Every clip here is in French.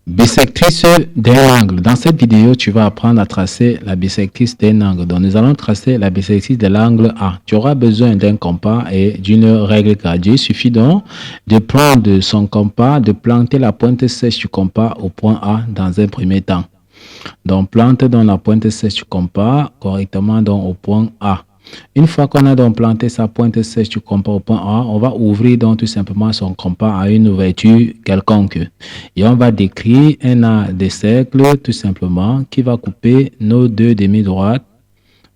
Bisectrice d'un angle. Dans cette vidéo, tu vas apprendre à tracer la bisectrice d'un angle. Donc, nous allons tracer la bisectrice de l'angle A. Tu auras besoin d'un compas et d'une règle graduée. Il suffit donc de prendre son compas, de planter la pointe sèche du compas au point A dans un premier temps. Donc, plante dans la pointe sèche du compas correctement donc, au point A. Une fois qu'on a donc planté sa pointe sèche du compas au point A, on va ouvrir donc tout simplement son compas à une ouverture quelconque. Et on va décrire un arc de cercle tout simplement qui va couper nos deux demi-droites.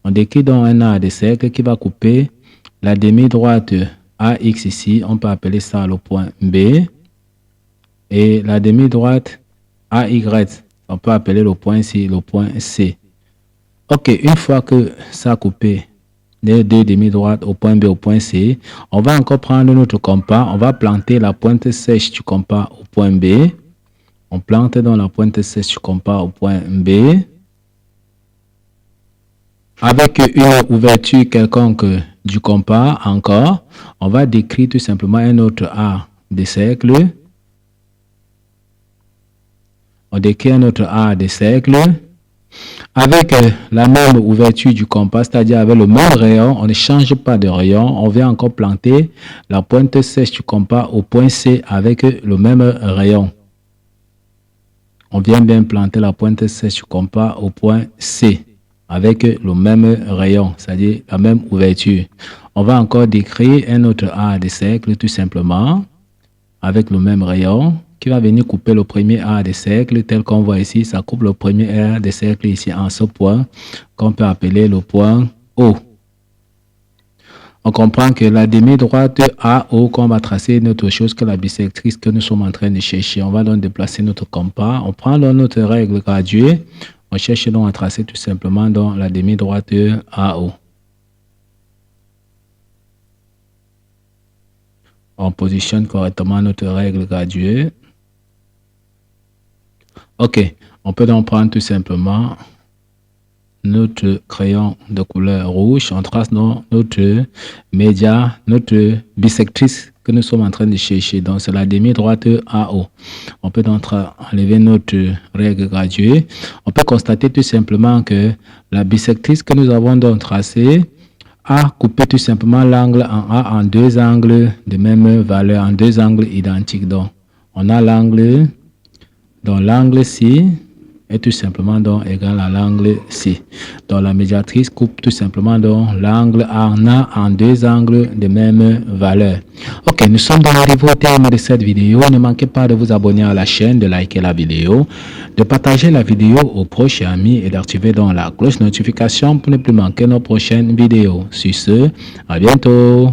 On décrit donc un arc de cercle qui va couper la demi-droite AX ici. On peut appeler ça le point B. Et la demi-droite AY, on peut appeler le point ici le point C. Ok, une fois que ça a coupé les deux demi-droites au point B, au point C, on va encore prendre notre compas, on va planter la pointe sèche du compas au point B. On plante dans la pointe sèche du compas au point B. Avec une ouverture quelconque du compas encore, on va décrire tout simplement un autre arc de cercle. On décrit un autre arc de cercle. Avec la même ouverture du compas, c'est-à-dire avec le même rayon, on ne change pas de rayon. On vient encore planter la pointe sèche du compas au point C avec le même rayon. On vient bien planter la pointe sèche du compas au point C avec le même rayon, c'est-à-dire la même ouverture. On va encore décrire un autre arc de cercle tout simplement avec le même rayon, qui va venir couper le premier arc de cercle tel qu'on voit ici. Ça coupe le premier arc de cercle ici en ce point qu'on peut appeler le point O. On comprend que la demi-droite AO qu'on va tracer n'est autre chose que la bisectrice que nous sommes en train de chercher. On va donc déplacer notre compas. On prend donc notre règle graduée. On cherche donc à tracer tout simplement dans la demi-droite AO. On positionne correctement notre règle graduée. Ok, on peut donc prendre tout simplement notre crayon de couleur rouge. On trace donc notre média, notre bisectrice que nous sommes en train de chercher. Donc, c'est la demi-droite AO. On peut donc enlever notre règle graduée. On peut constater tout simplement que la bisectrice que nous avons donc tracée a coupé tout simplement l'angle en A en deux angles de même valeur, en deux angles identiques. Donc, on a l'angle, donc l'angle C est tout simplement donc égal à l'angle C. Donc, la médiatrice coupe tout simplement donc l'angle en A en deux angles de même valeur. Ok, nous sommes donc arrivés au terme de cette vidéo. Ne manquez pas de vous abonner à la chaîne, de liker la vidéo, de partager la vidéo aux proches et amis et d'activer donc la cloche notification pour ne plus manquer nos prochaines vidéos. Sur ce, à bientôt.